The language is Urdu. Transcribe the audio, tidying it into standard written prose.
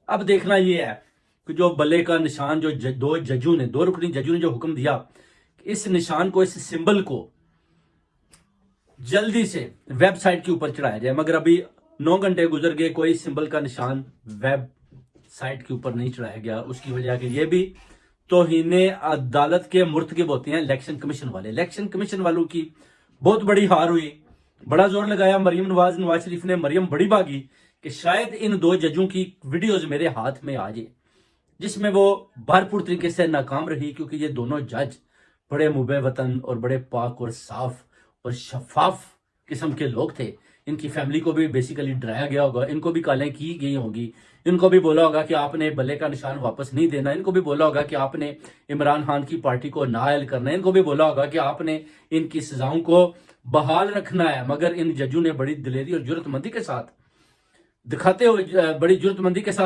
اب دیکھنا یہ ہے کہ جو بلے کا نشان جو دو رکنی ججوں نے جو حکم دیا کہ اس نشان کو، اس سمبل کو جلدی سے ویب سائٹ کے اوپر چڑھایا جائے، مگر ابھی 9 گھنٹے گزر گئے، کوئی سمبل کا نشان ویب سائٹ کے اوپر نہیں چڑھایا گیا۔ اس کی وجہ کہ یہ بھی توہین عدالت کے مرتکب ہوتے ہیں الیکشن کمیشن والے۔ الیکشن کمیشن والوں کی بہت بڑی ہار ہوئی، بڑا زور لگایا مریم نواز شریف نے، مریم بڑی بھاگی کہ شاید ان 2 ججوں کی ویڈیوز میرے ہاتھ میں آ جائے، جس میں وہ بھرپور طریقے سے ناکام رہی، کیونکہ یہ دونوں جج بڑے محب وطن اور بڑے پاک اور صاف اور شفاف قسم کے لوگ تھے۔ ان کی فیملی کو بھی بیسیکلی ڈرایا گیا ہوگا، ان کو بھی کالیں کی گئی ہوں گی، ان کو بھی بولا ہوگا کہ آپ نے بلے کا نشان واپس نہیں دینا، ان کو بھی بولا ہوگا کہ آپ نے عمران خان کی پارٹی کو نااہل کرنا ہے، ان کو بھی بولا ہوگا کہ آپ نے ان کی سزاؤں کو بحال رکھنا ہے۔ مگر ان ججوں نے بڑی دلیری اور جرات مندی کے ساتھ بڑی جرات مندی کے ساتھ